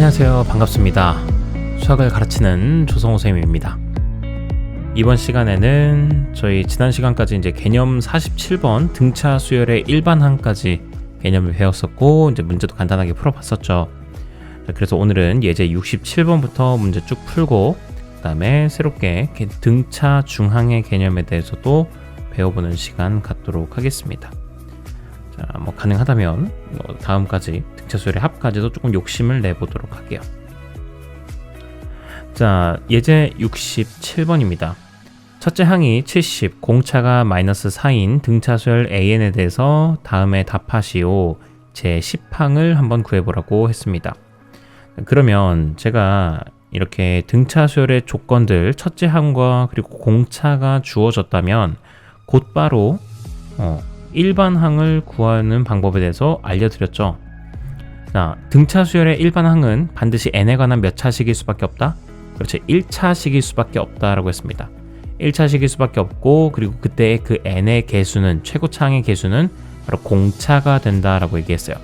안녕하세요. 반갑습니다. 수학을 가르치는 조성호 선생님입니다. 이번 시간에는 저희 지난 시간까지 이제 개념 47번 등차 수열의 일반항까지 개념을 배웠었고 이제 문제도 간단하게 풀어봤었죠. 그래서 오늘은 예제 67번부터 문제 쭉 풀고 그 다음에 새롭게 등차 중항의 개념에 대해서도 배워보는 시간 갖도록 하겠습니다. 자, 가능하다면 다음까지 등차 수열의 합까지도 조금 욕심을 내보도록 할게요. 자, 예제 67번입니다. 첫째 항이 70, 공차가 마이너스 4인 등차 수열 AN에 대해서 다음에 답하시오. 제 10항을 한번 구해보라고 했습니다. 그러면 제가 이렇게 등차 수열의 조건들 첫째 항과 그리고 공차가 주어졌다면 곧바로 일반항을 구하는 방법에 대해서 알려드렸죠. 자, 등차 수열의 일반항은 반드시 n에 관한 몇 차식일 수밖에 없다? 그렇죠. 1차식일 수밖에 없다라고 했습니다. 1차식일 수밖에 없고 그리고 그때 그 n의 개수는 최고차항의 개수는 바로 공차가 된다라고 얘기했어요.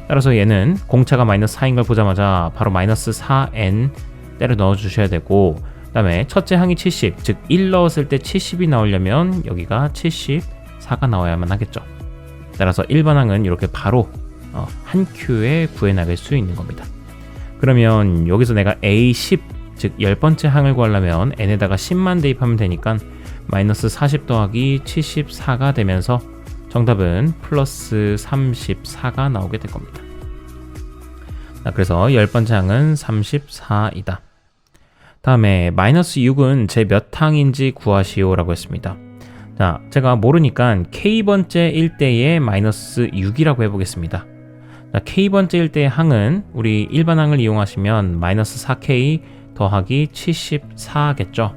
따라서 얘는 공차가 마이너스 4인 걸 보자마자 바로 마이너스 4n 때려 넣어 주셔야 되고 그 다음에 첫째 항이 70, 즉 1 넣었을 때 70이 나오려면 여기가 74가 나와야만 하겠죠. 따라서 일반항은 이렇게 바로 한 큐에 구해나갈 수 있는 겁니다. 그러면 여기서 내가 A10, 즉 10번째 항을 구하려면 n에다가 10만 대입하면 되니까 마이너스 40 더하기 74가 되면서 정답은 플러스 34가 나오게 될 겁니다. 자, 그래서 10번째 항은 34이다. 다음에 마이너스 6은 제 몇 항인지 구하시오 라고 했습니다. 자, 제가 모르니까 k번째일 때의 마이너스 6이라고 해보겠습니다. 자, k번째일 때의 항은 우리 일반항을 이용하시면 마이너스 4k 더하기 74겠죠.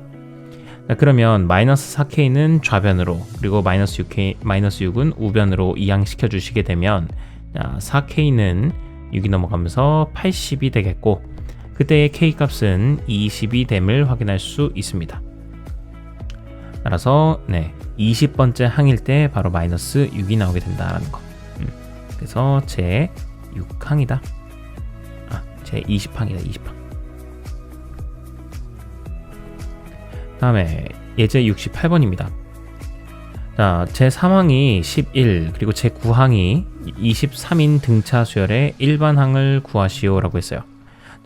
자, 그러면 마이너스 4k는 좌변으로 그리고 마이너스 6은 우변으로 이항시켜 주시게 되면 4k는 6이 넘어가면서 80이 되겠고 그때의 k 값은 20이 됨을 확인할 수 있습니다. 따라서 20번째 항일 때 바로 마이너스 6이 나오게 된다라는 거. 그래서 제 6항이다. 제 20항이다. 20항. 다음에 예제 68번입니다. 자, 제 3항이 11 그리고 제 9항이 23인 등차 수열의 일반항을 구하시오 라고 했어요.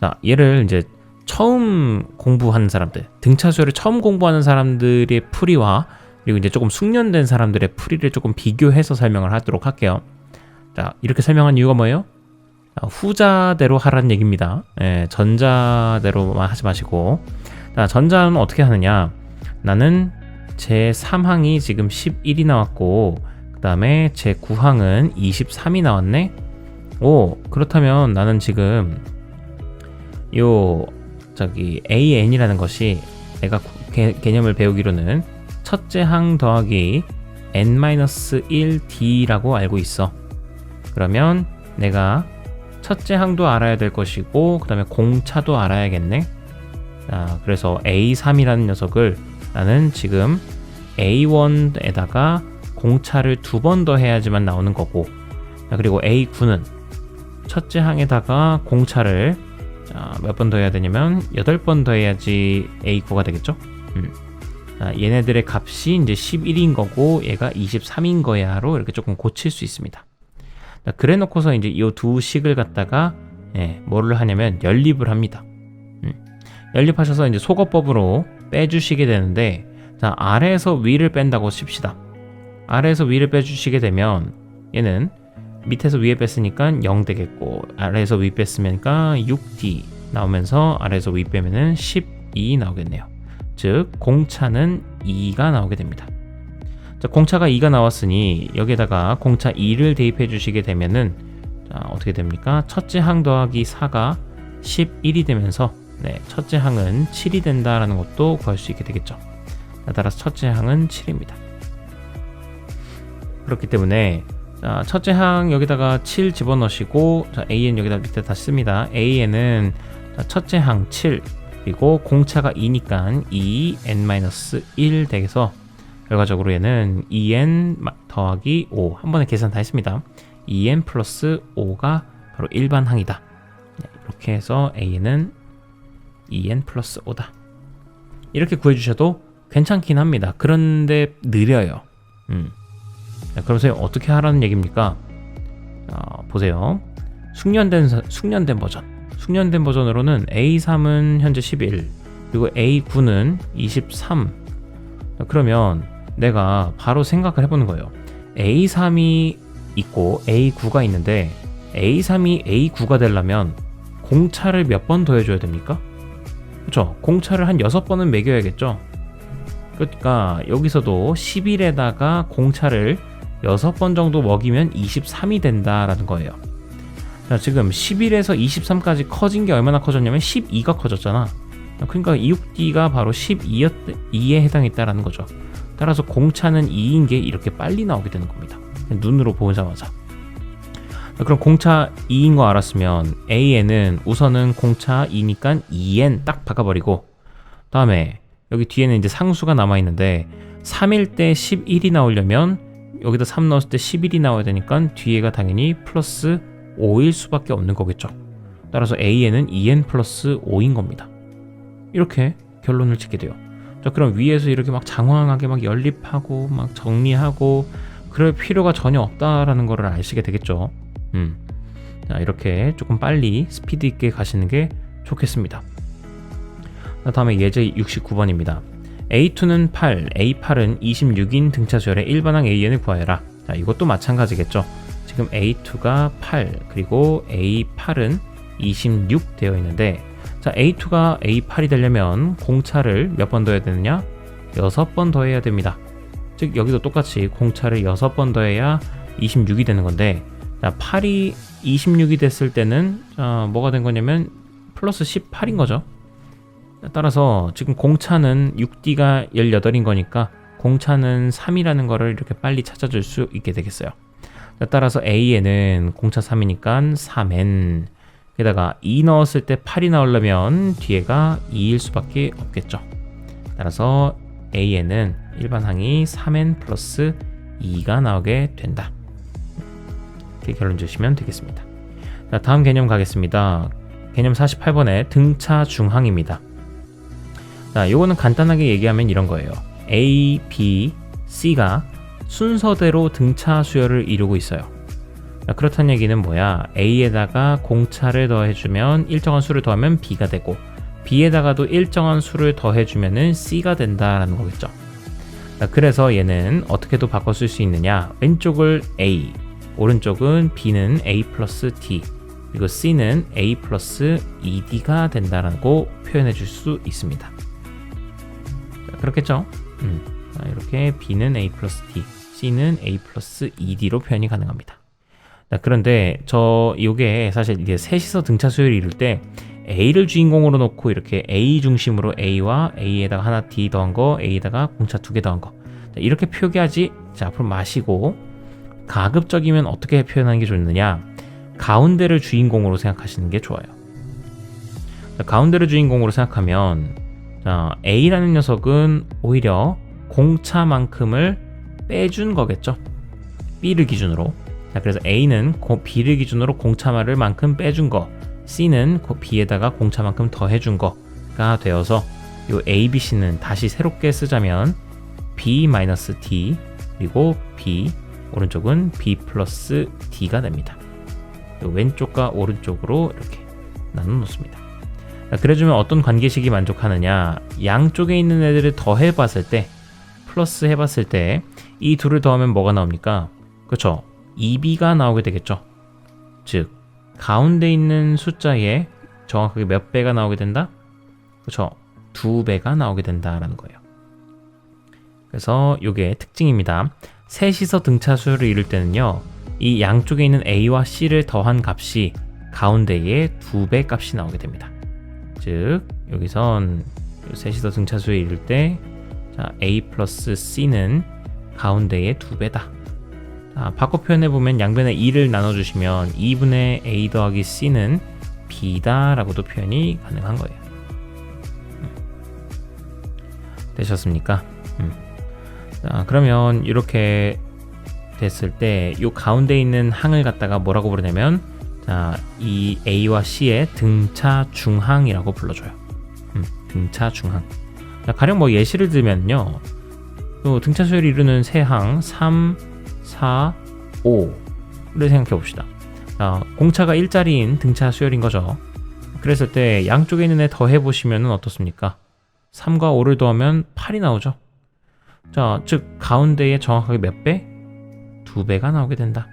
자, 얘를 이제 처음 공부하는 사람들, 등차 수열을 처음 공부하는 사람들의 풀이와 그리고 이제 조금 숙련된 사람들의 풀이를 조금 비교해서 설명을 하도록 할게요. 자, 이렇게 설명한 이유가 뭐예요? 자, 후자대로 하라는 얘기입니다. 전자대로만 하지 마시고. 자, 전자는 어떻게 하느냐? 나는 제 3항이 지금 11이 나왔고 그 다음에 제 9항은 23이 나왔네? 그렇다면 나는 지금 AN이라는 것이 내가 개념을 배우기로는 첫째 항 더하기 n-1d라고 알고 있어. 그러면 내가 첫째 항도 알아야 될 것이고 그 다음에 공차도 알아야겠네. 자, 그래서 A3이라는 녀석을 나는 지금 A1에다가 공차를 2번 더 해야지만 나오는 거고, 자, 그리고 A9는 첫째 항에다가 공차를 몇 번 더 해야 되냐면 8번 더 해야지 A9가 되겠죠. 자, 얘네들의 값이 이제 11인 거고 얘가 23인 거야로 이렇게 조금 고칠 수 있습니다. 자, 그래 놓고서 이제 이 두 식을 갖다가 뭐를 하냐면 연립을 합니다. 연립하셔서 이제 소거법으로 빼주시게 되는데, 자, 아래에서 위를 뺀다고 칩시다. 아래에서 위를 빼주시게 되면 얘는 밑에서 위에 뺐으니까 0 되겠고 아래에서 위 뺐으니까 6d 나오면서 아래에서 위 빼면은 12 나오겠네요. 즉 공차는 2가 나오게 됩니다. 자, 공차가 2가 나왔으니 여기에다가 공차 2를 대입해 주시게 되면은 어떻게 됩니까? 첫째 항 더하기 4가 11이 되면서 첫째 항은 7이 된다라는 것도 구할 수 있게 되겠죠. 따라서 첫째 항은 7입니다. 그렇기 때문에 첫째 항 여기다가 7 집어넣으시고 AN 여기다 밑에 다 씁니다. AN은 첫째 항 7 그리고 공차가 2니까 2n-1 되겠어. 결과적으로 얘는 2n 더하기 5 한 번에 계산 다 했습니다. 2n 플러스 5가 바로 일반항이다. 이렇게 해서 a는 2n 플러스 5다. 이렇게 구해주셔도 괜찮긴 합니다. 그런데 느려요. 자, 그럼 선생님 어떻게 하라는 얘기입니까? 보세요. 숙련된 버전으로는 A3은 현재 11, 그리고 A9는 23. 그러면 내가 바로 생각을 해보는 거예요. A3이 있고 A9가 있는데 A3이 A9가 되려면 공차를 몇 번 더해줘야 됩니까? 그렇죠? 공차를 한 6번은 매겨야겠죠? 그러니까 여기서도 11에다가 공차를 6번 정도 먹이면 23이 된다라는 거예요. 자, 지금 11에서 23까지 커진 게 얼마나 커졌냐면 12가 커졌잖아. 그러니까 6D가 바로 12에 해당했다라는 거죠. 따라서 공차는 2인 게 이렇게 빨리 나오게 되는 겁니다. 눈으로 보자마자. 그럼 공차 2인 거 알았으면 A에는 우선은 공차 2니까 2n 딱 박아버리고, 다음에 여기 뒤에는 이제 상수가 남아있는데 3일 때 11이 나오려면 여기다 3 넣었을 때 11이 나와야 되니까 뒤에가 당연히 플러스 5일 수밖에 없는 거겠죠. 따라서 A에는 2n 플러스 5인 겁니다. 이렇게 결론을 짓게 돼요. 자, 그럼 위에서 이렇게 막 장황하게 막 연립하고 막 정리하고 그럴 필요가 전혀 없다라는 거를 아시게 되겠죠. 자, 이렇게 조금 빨리 스피드 있게 가시는 게 좋겠습니다. 다음에 예제 69번입니다. A2는 8, A8은 26인 등차수열의 일반항 AN을 구하여라. 자, 이것도 마찬가지겠죠. 지금 A2가 8, 그리고 A8은 26 되어 있는데, 자, A2가 A8이 되려면 공차를 몇 번 더해야 되느냐? 6번 더해야 됩니다. 즉 여기도 똑같이 공차를 6번 더해야 26이 되는 건데, 자, 8이 26이 됐을 때는 뭐가 된 거냐면 플러스 18인 거죠. 따라서 지금 공차는 6D가 18인 거니까 공차는 3이라는 거를 이렇게 빨리 찾아줄 수 있게 되겠어요. 따라서 A에는 공차 3이니까 3n, 게다가 2 넣었을 때 8이 나오려면 뒤에가 2일 수밖에 없겠죠. 따라서 A에는 일반항이 3n 플러스 2가 나오게 된다. 이렇게 결론 주시면 되겠습니다. 자, 다음 개념 가겠습니다. 개념 48번의 등차 중항입니다. 자, 요거는 간단하게 얘기하면 이런 거예요. A, B, C가 순서대로 등차 수열을 이루고 있어요. 자, 그렇다는 얘기는 뭐야? A에다가 공차를 더해주면 일정한 수를 더하면 B가 되고, B에다가도 일정한 수를 더해주면 C가 된다라는 거겠죠. 자, 그래서 얘는 어떻게도 바꿔 쓸 수 있느냐? 왼쪽을 A, 오른쪽은 B는 A 플러스 D, 그리고 C는 A 플러스 2D가 된다라고 표현해 줄 수 있습니다. 자, 그렇겠죠? 자, 이렇게 B는 A 플러스 D, C는 A 플러스 2D로 표현이 가능합니다. 자, 그런데 요게 사실 이제 셋이서 등차 수열을 이룰 때 A를 주인공으로 놓고 이렇게 A 중심으로 A와 A에다가 하나 D 더한 거, A에다가 공차 2개 더한 거, 자, 이렇게 표기하지. 자, 앞으로 마시고 가급적이면 어떻게 표현하는 게 좋느냐? 가운데를 주인공으로 생각하시는 게 좋아요. 자, 가운데를 주인공으로 생각하면, 자, A라는 녀석은 오히려 공차만큼을 빼준 거겠죠. B를 기준으로. 자, 그래서 A는 B를 기준으로 공차를 만큼 빼준 거, C는 B에다가 공차만큼 더해준 거가 되어서 요 A, B, C는 다시 새롭게 쓰자면 B-D 그리고 B, 오른쪽은 B 플러스 D가 됩니다. 왼쪽과 오른쪽으로 이렇게 나눠 놓습니다. 그래주면 어떤 관계식이 만족하느냐? 양쪽에 있는 애들을 더해봤을 때, 플러스 해봤을 때 이 둘을 더하면 뭐가 나옵니까? 그렇죠? 2B가 나오게 되겠죠. 즉 가운데 있는 숫자에 정확하게 몇 배가 나오게 된다? 그렇죠? 2배가 나오게 된다라는 거예요. 그래서 이게 특징입니다. 셋이서 등차 수열을 이룰 때는요, 이 양쪽에 있는 A와 C를 더한 값이 가운데에 2배 값이 나오게 됩니다. 즉 여기선 셋이서 등차 수열을 이룰 때, 자, A 플러스 C는 가운데에 2배다. 자, 바꿔 표현해보면 양변에 2를 나눠주시면 2분의 A 더하기 C는 B다 라고도 표현이 가능한 거예요. 되셨습니까? 자, 그러면 이렇게 됐을 때 이 가운데 있는 항을 갖다가 뭐라고 부르냐면, 자, 이 A와 C의 등차 중항이라고 불러줘요. 등차 중항. 자, 가령 뭐 예시를 들면요. 또 등차 수열이 이루는 세 항 3, 4, 5를 생각해 봅시다. 자, 공차가 일자리인 등차 수열인 거죠. 그랬을 때 양쪽에 있는 애 더해 보시면 어떻습니까? 3과 5를 더하면 8이 나오죠. 자, 즉 가운데에 정확하게 몇 배? 2배가 나오게 된다.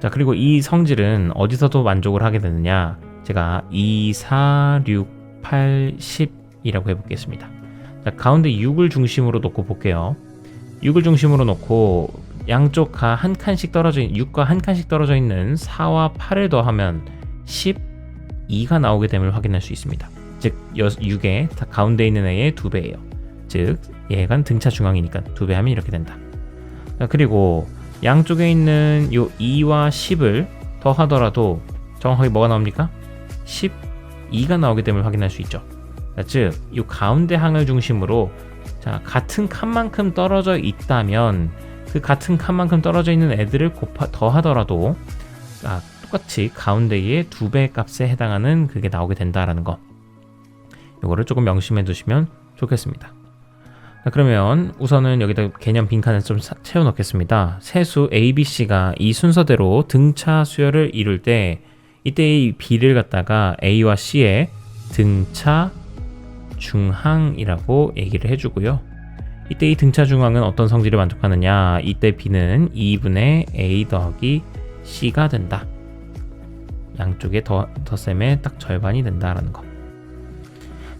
자, 그리고 이 성질은 어디서도 만족을 하게 되느냐? 제가 2, 4, 6, 8, 10이라고 해보겠습니다. 자, 가운데 6을 중심으로 놓고 볼게요. 6을 중심으로 놓고 양쪽 한 칸씩 떨어져 있는 6과 한 칸씩 떨어져 있는 4와 8을 더하면 12가 나오게 됨을 확인할 수 있습니다. 즉 6의 가운데 있는 애의 2배예요. 즉 얘가 등차 중앙이니까 2배 하면 이렇게 된다. 자, 그리고 양쪽에 있는 요 2와 10을 더하더라도 정확하게 뭐가 나옵니까? 12가 나오게 됨을 확인할 수 있죠. 자, 즉 이 가운데 항을 중심으로 자, 같은 칸만큼 떨어져 있다면 그 같은 칸만큼 떨어져 있는 애들을 더하더라도 똑같이 가운데의 2배 값에 해당하는 그게 나오게 된다라는 거. 요거를 조금 명심해 두시면 좋겠습니다. 자, 그러면 우선은 여기다 개념 빈칸을 좀 채워 넣겠습니다. 세수 A, B, C가 이 순서대로 등차 수열을 이룰 때 이때 이 B를 갖다가 A와 C의 등차 중항이라고 얘기를 해주고요. 이때 이 등차 중항은 어떤 성질을 만족하느냐? 이때 B는 2분의 A 더하기 C가 된다. 양쪽의 덧셈의 딱 절반이 된다라는 거.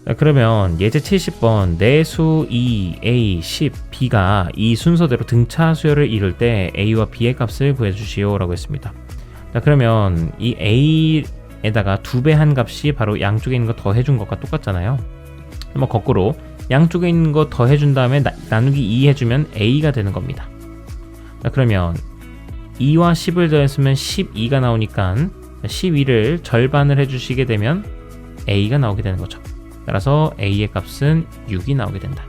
자, 그러면 예제 70번 내수 2, A, 10, B가 이 순서대로 등차 수열을 이룰 때 A와 B의 값을 구해주시오 라고 했습니다. 자, 그러면 이 A에다가 2배 한 값이 바로 양쪽에 있는 거 더해준 것과 똑같잖아요. 뭐 거꾸로 양쪽에 있는 거 더해준 다음에 나누기 2 해주면 A가 되는 겁니다. 자, 그러면 2와 10을 더했으면 12가 나오니까 12를 절반을 해주시게 되면 A가 나오게 되는 거죠. 따라서 A의 값은 6이 나오게 된다.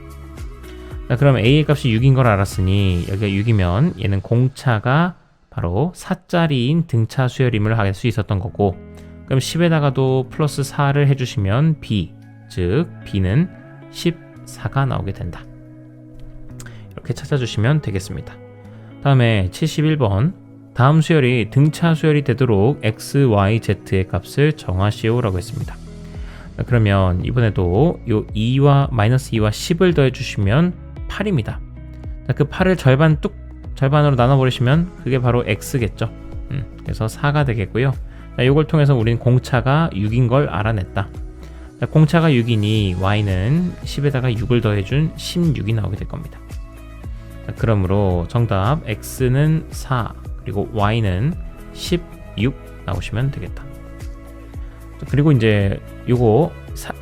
자, 그럼 A의 값이 6인 걸 알았으니 여기가 6이면 얘는 공차가 바로 4짜리인 등차 수열임을 알 수 있었던 거고, 그럼 10에다가도 플러스 4를 해주시면 B, 즉 B는 14가 나오게 된다. 이렇게 찾아주시면 되겠습니다. 다음에 71번 다음 수열이 등차 수열이 되도록 x, y, z의 값을 정하시오 라고 했습니다. 그러면 이번에도 요 2와 마이너스 2와 10을 더해 주시면 8입니다. 그 8을 절반으로 나눠 버리시면 그게 바로 x겠죠. 그래서 4가 되겠고요. 이걸 통해서 우리는 공차가 6인 걸 알아냈다. 공차가 6이니 y는 10에다가 6을 더해준 16이 나오게 될 겁니다. 그러므로 정답 x는 4 그리고 y는 16 나오시면 되겠다. 그리고 이제 요거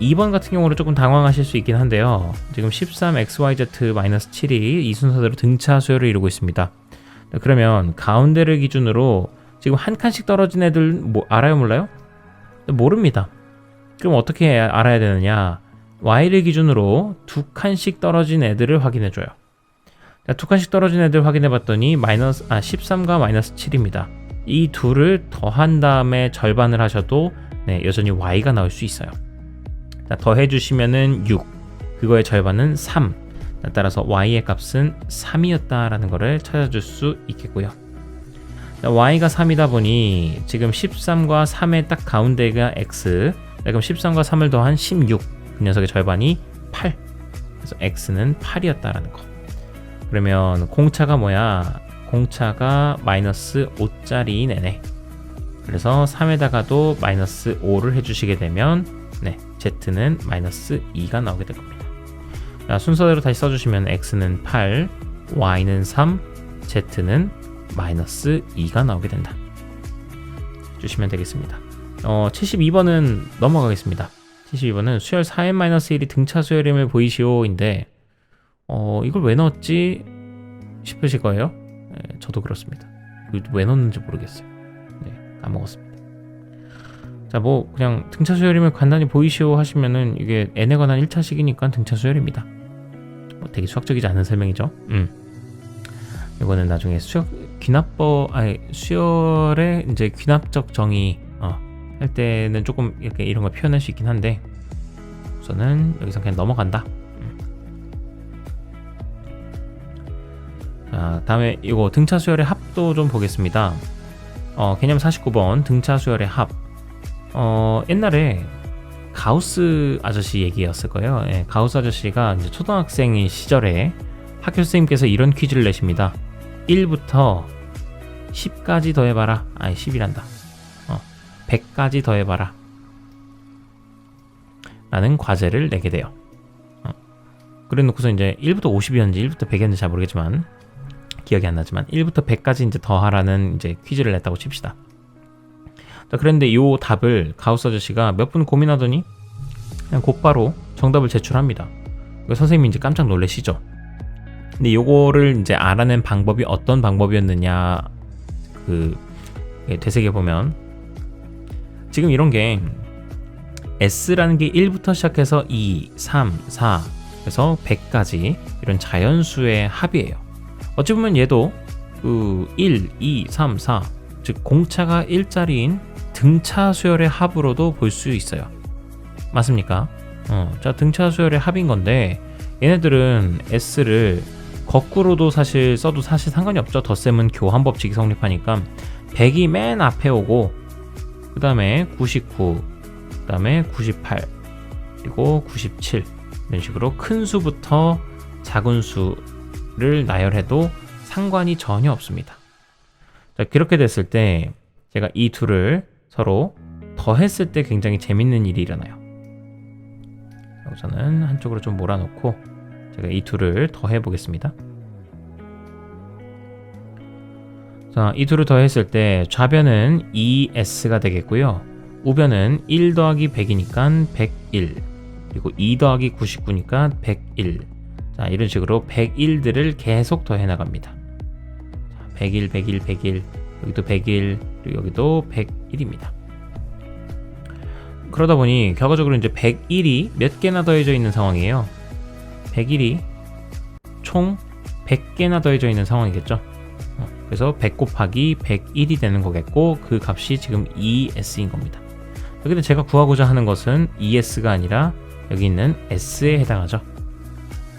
2번 같은 경우는 조금 당황하실 수 있긴 한데요. 지금 13xyz-7이 이 순서대로 등차 수열을 이루고 있습니다. 그러면 가운데를 기준으로 지금 한 칸씩 떨어진 애들 뭐 알아요, 몰라요? 모릅니다. 그럼 어떻게 알아야 되느냐? y를 기준으로 두 칸씩 떨어진 애들을 확인해줘요. 두 칸씩 떨어진 애들 확인해봤더니 13과 마이너스 7입니다. 이 둘을 더한 다음에 절반을 하셔도 여전히 y가 나올 수 있어요. 자, 더해주시면은 6, 그거의 절반은 3. 따라서 y의 값은 3이었다라는 것을 찾아줄 수 있겠고요. 자, y가 3이다 보니 지금 13과 3의 딱 가운데가 x. 그럼 13과 3을 더한 16. 그 녀석의 절반이 8. 그래서 x는 8이었다라는 거. 그러면 공차가 뭐야? 공차가 마이너스 5짜리인 애네. 그래서 3에다가도 마이너스 5를 해주시게 되면 z는 마이너스 2가 나오게 될 겁니다. 자, 순서대로 다시 써주시면 x는 8, y는 3, z는 마이너스 2가 나오게 된다. 주시면 되겠습니다. 72번은 넘어가겠습니다. 72번은 수열 4n-1이 등차 수열임을 보이시오인데 이걸 왜 넣었지 싶으실 거예요. 저도 그렇습니다. 왜 넣었는지 모르겠어요. 까먹었습니다. 자, 뭐 그냥 등차 수열임을 간단히 보이시오 하시면은 이게 n에 관한 1차식이니까 등차 수열입니다. 되게 수학적이지 않은 설명이죠. 이거는 나중에 수학 수열의 이제 귀납적 정의 할 때는 조금 이렇게 이런 걸 표현할 수 있긴 한데 우선은 여기서 그냥 넘어간다. 자, 다음에 이거 등차 수열의 합도 좀 보겠습니다. 개념 49번 등차 수열의 합. 옛날에 가우스 아저씨 얘기였을 거예요. 예, 가우스 아저씨가 이제 초등학생인 시절에 학교 선생님께서 이런 퀴즈를 내십니다. 1부터 10까지 더해봐라. 10이란다. 100까지 더해봐라. 라는 과제를 내게 돼요. 그래 놓고서 이제 1부터 50이었는지 1부터 100이었는지 잘 모르겠지만 기억이 안 나지만 1부터 100까지 이제 더하라는 이제 퀴즈를 냈다고 칩시다. 자, 그런데 요 답을 가우스 아저씨가 몇 분 고민하더니 그냥 곧바로 정답을 제출합니다. 선생님이 이제 깜짝 놀라시죠. 근데 요거를 이제 알아낸 방법이 어떤 방법이었느냐 되새겨 보면 지금 이런 게 S라는 게 1부터 시작해서 2, 3, 4 그래서 100까지 이런 자연수의 합이에요. 어찌 보면 얘도 1, 2, 3, 4 즉 공차가 1자리인 등차 수열의 합으로도 볼 수 있어요. 맞습니까? 자, 등차 수열의 합인 건데 얘네들은 S를 거꾸로도 사실 써도 사실 상관이 없죠. 덧셈은 교환 법칙이 성립하니까 100이 맨 앞에 오고 그 다음에 99, 그 다음에 98, 그리고 97 이런 식으로 큰 수부터 작은 수를 나열해도 상관이 전혀 없습니다. 자, 그렇게 됐을 때 제가 이 둘을 서로 더했을 때 굉장히 재밌는 일이 일어나요. 우선은 한쪽으로 좀 몰아놓고 제가 이 둘을 더해 보겠습니다. 자, 이 둘을 더했을 때 좌변은 2s가 되겠고요. 우변은 1 더하기 100이니까 101 그리고 2 더하기 99니까 101 자, 이런 식으로 101들을 계속 더해 나갑니다. 101, 101, 101 여기도 101 그리고 여기도 101입니다. 그러다 보니 결과적으로 이제 101이 몇 개나 더해져 있는 상황이에요. 101이 총 100개나 더해져 있는 상황이겠죠. 그래서 100 곱하기 101이 되는 거겠고 그 값이 지금 2s인 겁니다. 근데 제가 구하고자 하는 것은 2s가 아니라 여기 있는 s에 해당하죠.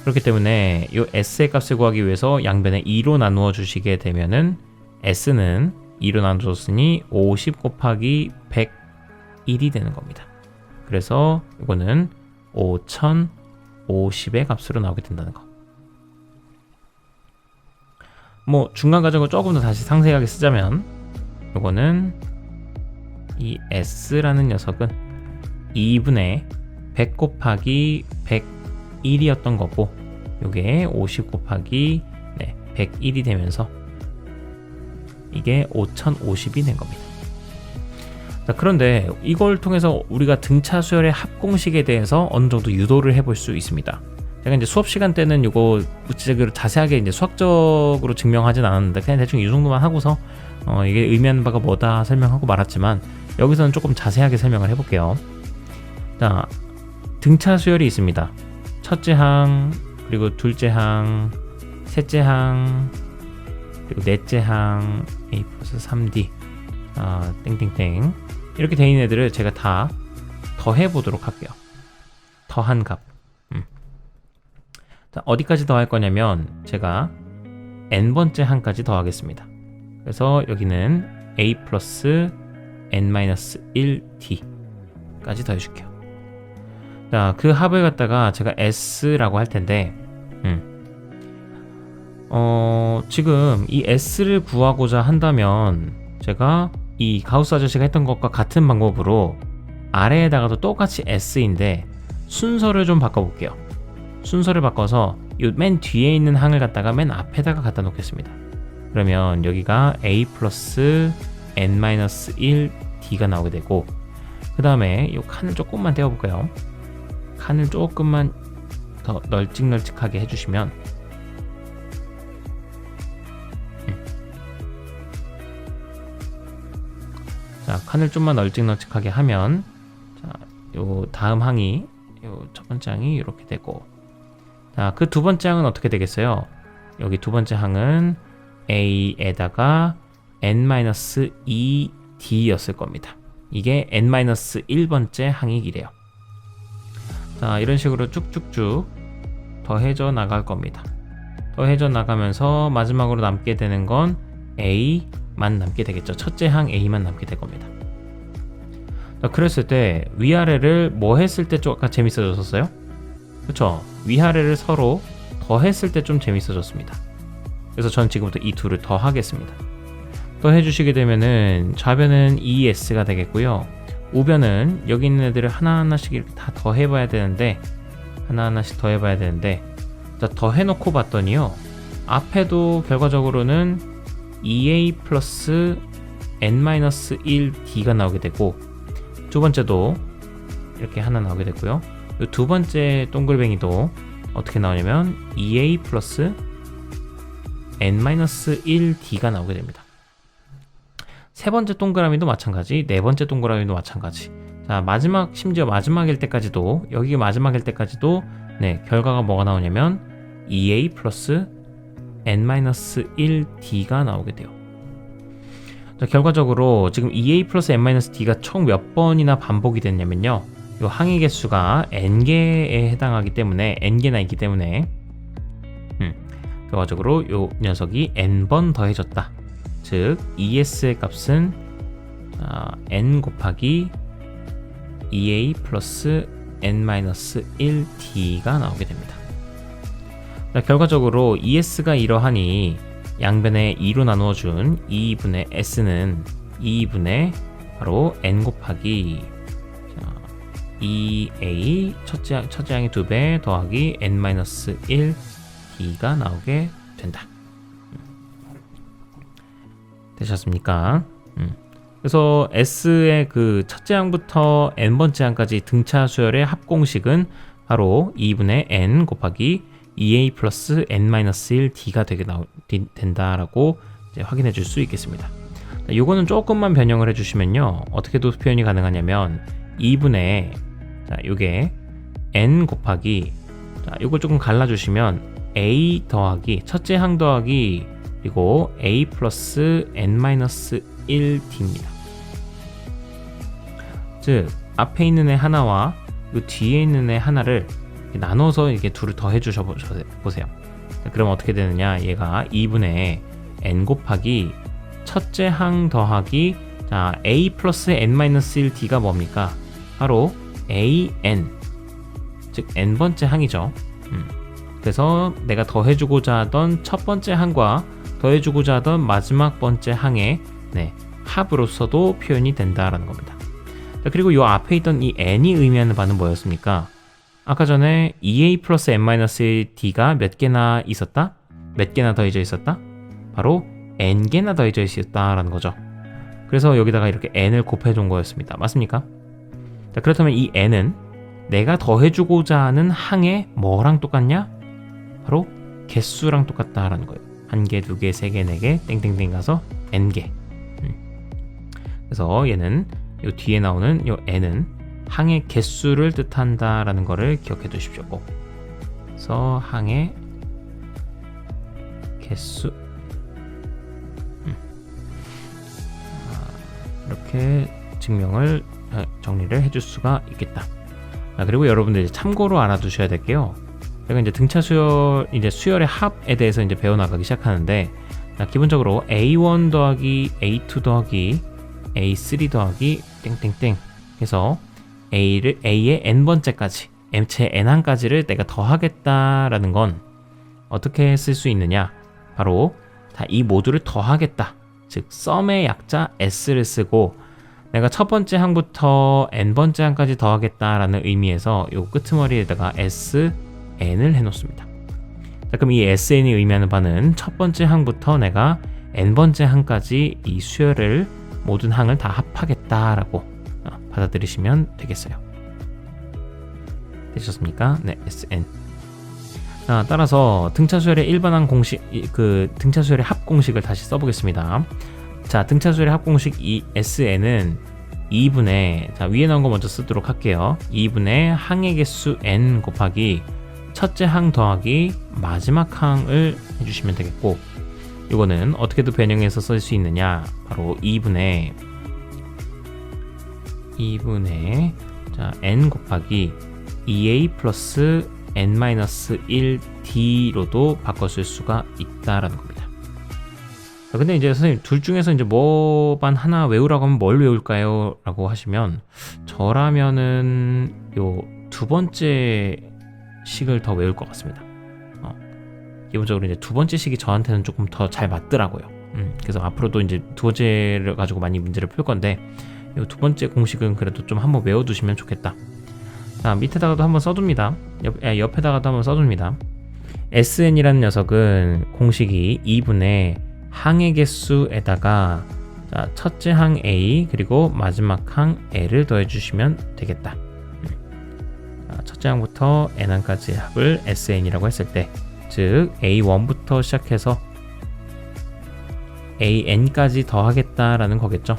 그렇기 때문에 이 s의 값을 구하기 위해서 양변에 2로 나누어 주시게 되면은 s는 2로 나눠줬으니 50 곱하기 101이 되는 겁니다. 그래서 이거는 5050의 값으로 나오게 된다는 거. 뭐 중간 과정을 조금 더 다시 상세하게 쓰자면 이거는 이 s라는 녀석은 2분의 100 곱하기 101이었던 거고 이게 50 곱하기 101이 되면서 이게 5050이 된 겁니다. 자, 그런데 이걸 통해서 우리가 등차 수열의 합공식에 대해서 어느 정도 유도를 해볼 수 있습니다. 제가 이제 수업 시간 때는 이거 구체적으로 자세하게 이제 수학적으로 증명하진 않았는데 그냥 대충 이 정도만 하고서 이게 의미하는 바가 뭐다 설명하고 말았지만 여기서는 조금 자세하게 설명을 해볼게요. 자, 등차 수열이 있습니다. 첫째 항, 그리고 둘째 항, 셋째 항, 그리고 넷째 항, A 플러스 3D, 땡땡땡 이렇게 돼 있는 애들을 제가 다 더해 보도록 할게요. 더한 값. 자, 어디까지 더할 거냐면 제가 n번째 항까지 더하겠습니다. 그래서 여기는 A 플러스 n-1t까지 더해줄게요. 자, 그 합을 갖다가 제가 s라고 할 텐데 지금 이 s를 구하고자 한다면 제가 이 가우스 아저씨가 했던 것과 같은 방법으로 아래에다가도 똑같이 s인데 순서를 좀 바꿔볼게요. 순서를 바꿔서 이 맨 뒤에 있는 항을 갖다가 맨 앞에다가 갖다 놓겠습니다. 그러면 여기가 a 플러스 n-1t가 나오게 되고 그 다음에 이 칸을 조금만 떼어볼까요? 칸을 조금만 더 널찍널찍하게 해주시면 자, 칸을 좀만 널찍널찍하게 하면 자, 요 다음 항이 요 첫 번째 항이 이렇게 되고 자, 그 두 번째 항은 어떻게 되겠어요? 여기 두 번째 항은 a에다가 n-2d였을 겁니다. 이게 n-1번째 항이래요. 자, 이런 식으로 쭉쭉쭉 더해져 나갈 겁니다. 더해져 나가면서 마지막으로 남게 되는 건 a만 남게 되겠죠. 첫째 항 a만 남게 될 겁니다. 자, 그랬을 때 위아래를 뭐 했을 때 좀 아까 재밌어졌었어요? 그렇죠? 위아래를 서로 더했을 때 좀 재밌어졌습니다. 그래서 전 지금부터 이 둘을 더하겠습니다. 더해주시게 되면은 좌변은 2s가 되겠고요. 우변은 여기 있는 애들을 하나하나씩 이렇게 다 더해봐야 되는데 하나하나씩 더해봐야 되는데 자, 더해놓고 봤더니요. 앞에도 결과적으로는 2a 플러스 n-1d가 나오게 되고 두 번째도 이렇게 하나 나오게 됐고요. 이 두 번째 동글뱅이도 어떻게 나오냐면 2a 플러스 n-1d가 나오게 됩니다. 세 번째 동그라미도 마찬가지, 네 번째 동그라미도 마찬가지. 자, 마지막, 심지어 마지막일 때까지도, 여기가 마지막일 때까지도, 네, 결과가 뭐가 나오냐면 2a 플러스 n-1d가 나오게 돼요. 자, 결과적으로 지금 2a 플러스 n-d가 총 몇 번이나 반복이 됐냐면요. 이 항의 개수가 n개에 해당하기 때문에, n개나 있기 때문에, 결과적으로 이 녀석이 n번 더해졌다. 즉 2s의 값은 n 곱하기 2a 플러스 n-1d가 나오게 됩니다. 자, 결과적으로 2s가 이러하니 양변에 2로 나누어준 2분의 s는 2분의 바로 n 곱하기 2a 첫째 항의 2배 더하기 n-1d가 나오게 된다. 되셨습니까? 그래서 S의 그 첫째 항부터 n번째 항까지 등차 수열의 합공식은 바로 2분의 n 곱하기 2a 플러스 n-1d가 되게 된다라고 이제 확인해 줄 수 있겠습니다. 요거는 조금만 변형을 해주시면요. 어떻게 도 표현이 가능하냐면 2분의 자, 요게 n 곱하기 자, 요걸 조금 갈라주시면 a 더하기 첫째 항 더하기 그리고 a 플러스 n-1d입니다. 즉 앞에 있는 애 하나와 이 뒤에 있는 애 하나를 나눠서 이렇게 둘을 더해 주셔 보세요. 그럼 어떻게 되느냐? 얘가 2분의 n 곱하기 첫째 항 더하기 자 a 플러스 n-1d가 뭡니까? 바로 an 즉 n번째 항이죠. 그래서 내가 더해주고자 하던 첫 번째 항과 더해주고자 하던 마지막 번째 항의 합으로서도 표현이 된다라는 겁니다. 자, 그리고 이 앞에 있던 이 n이 의미하는 바는 뭐였습니까? 아까 전에 2a 플러스 n-d가 몇 개나 있었다? 몇 개나 더해져 있었다? 바로 n개나 더해져 있었다라는 거죠. 그래서 여기다가 이렇게 n을 곱해준 거였습니다. 맞습니까? 자, 그렇다면 이 n은 내가 더해주고자 하는 항의 뭐랑 똑같냐? 바로 개수랑 똑같다라는 거예요. 1개, 2개, 3개, 4개, 땡땡땡 가서 n개. 그래서 얘는 요 뒤에 나오는 요 n은 항의 개수를 뜻한다라는 거를 기억해 두십시오. 꼭. 그래서 항의 개수. 이렇게 증명을 정리를 해줄 수가 있겠다. 그리고 여러분들 참고로 알아두셔야 될 게요. 제가 이제 등차 수열, 이제 수열의 합에 대해서 이제 배워나가기 시작하는데, 기본적으로 A1 더하기 A2 더하기 A3 더하기 땡땡땡 해서 A의 n번째까지, m체 n항까지를 내가 더하겠다라는 건 어떻게 쓸 수 있느냐? 바로 다 이 모두를 더하겠다. 즉, 썸의 약자 s를 쓰고 내가 첫 번째 항부터 n번째 항까지 더하겠다라는 의미에서 요 끄트머리에다가 sn을 해놓습니다. 자, 그럼 이 sn이 의미하는 바는 첫 번째 항부터 내가 n번째 항까지 이 수열을 모든 항을 다 합하겠다라고 받아들이시면 되겠어요. 되셨습니까? 네, sn. 자, 따라서 등차수열의 일반항 공식, 등차수열의 합 공식을 다시 써보겠습니다. 자, 등차수열의 합 공식 이 sn은 2분의 자, 위에 나온 거 먼저 쓰도록 할게요. 2분의 항의 개수 n 곱하기 첫째 항 더하기 마지막 항을 해주시면 되겠고, 이거는 어떻게도 변형해서 쓸 수 있느냐, 바로 2분의 자, n 곱하기 2a 플러스 n-1d로도 바꿔 쓸 수가 있다라는 겁니다. 근데 이제 선생님 둘 중에서 이제 뭐만 하나 외우라고 하면 뭘 외울까요? 라고 하시면, 저라면은 요 두 번째 식을 더 외울 것 같습니다. 기본적으로 이제 두 번째 식이 저한테는 조금 더 잘 맞더라고요. 그래서 앞으로도 이제 두 번째를 가지고 많이 문제를 풀 건데, 요 두 번째 공식은 그래도 좀 한번 외워두시면 좋겠다. 자, 밑에다가도 한번 써둡니다. 옆에다가도 한번 써줍니다. SN이라는 녀석은 공식이 2분의 항의 개수에다가, 자, 첫째 항 A 그리고 마지막 항 L을 더해주시면 되겠다. 자, 첫째 항부터 n항까지의 합을 SN이라고 했을 때, 즉 A1부터 시작해서 AN까지 더하겠다라는 거겠죠.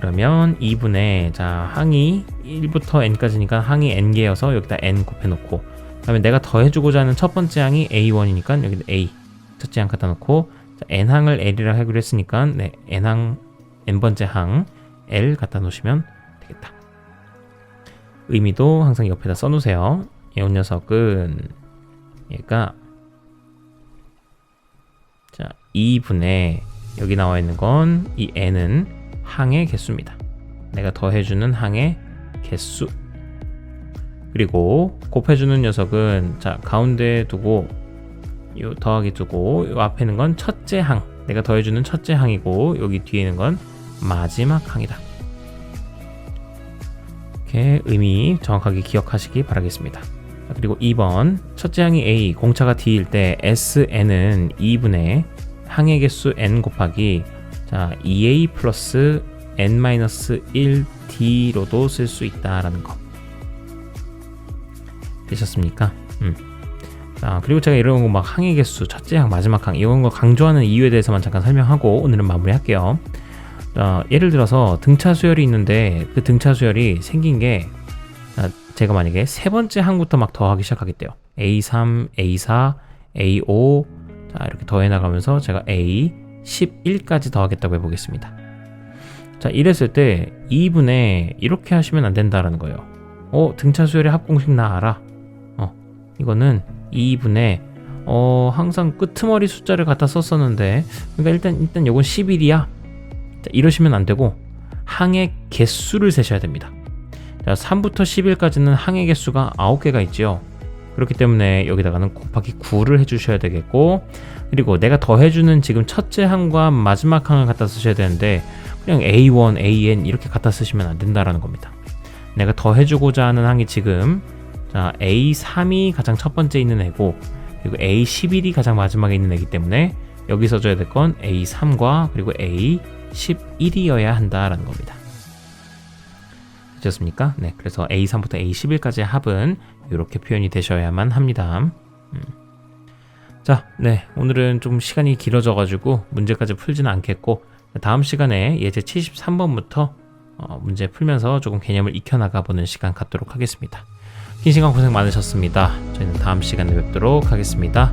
그러면 2분의, 자, 항이 1부터 n까지니까 항이 n개여서 여기다 n 곱해놓고, 그 다음에 내가 더해주고자 하는 첫 번째 항이 A1이니까 여기다 A 첫째 항 갖다 놓고, 자, n항을 L이라 하기로 했으니까 네, n번째 항 L 갖다 놓으시면 되겠다. 의미도 항상 옆에다 써놓으세요. 이 녀석은 얘가, 자, 2분의, 여기 나와 있는 건 이 n은 항의 개수입니다. 내가 더해주는 항의 개수. 그리고 곱해주는 녀석은, 자, 가운데 두고 요 더하기 두고, 요 앞에 있는 건 첫째 항, 내가 더해주는 첫째 항이고, 여기 뒤에 있는 건 마지막 항이다. 이렇게 의미 정확하게 기억하시기 바라겠습니다. 그리고 2번, 첫째 항이 A, 공차가 D일 때 SN은 2분의 항의 개수 n 곱하기, 자, 2a 플러스 n-1d로도 쓸 수 있다라는 거 되셨습니까? 자, 그리고 제가 이런 거 막 항의 개수, 첫째 항, 마지막 항, 이런 거 강조하는 이유에 대해서만 잠깐 설명하고 오늘은 마무리할게요. 자, 예를 들어서 등차 수열이 있는데, 그 등차 수열이 생긴 게, 자, 제가 만약에 세 번째 항부터 막 더하기 시작하겠대요. A3, A4, A5, 자, 이렇게 더해 나가면서 제가 A11까지 더하겠다고 해보겠습니다. 자, 이랬을 때 2분의, 이렇게 하시면 안 된다라는 거예요. 등차 수열의 합공식 나 알아. 이거는 2분의, 항상 끄트머리 숫자를 갖다 썼었는데, 그러니까 일단 요건 11이야. 자, 이러시면 안 되고 항의 개수를 세셔야 됩니다. 자, 3부터 11까지는 항의 개수가 9개가 있죠. 그렇기 때문에 여기다가는 곱하기 9를 해주셔야 되겠고, 그리고 내가 더해주는 지금 첫째 항과 마지막 항을 갖다 쓰셔야 되는데, 그냥 A1, AN 이렇게 갖다 쓰시면 안 된다라는 겁니다. 내가 더해주고자 하는 항이 지금, 자, A3이 가장 첫 번째 있는 애고, 그리고 A11이 가장 마지막에 있는 애기 때문에 여기 써줘야 될 건 A3과 그리고 A11이어야 한다라는 겁니다. 되셨습니까? 네, 그래서 A3부터 A11까지의 합은 이렇게 표현이 되셔야만 합니다. 자, 네, 오늘은 좀 시간이 길어져가지고 문제까지 풀지는 않겠고, 다음 시간에 예제 73번부터 문제 풀면서 조금 개념을 익혀나가 보는 시간 갖도록 하겠습니다. 긴 시간 고생 많으셨습니다. 저희는 다음 시간에 뵙도록 하겠습니다.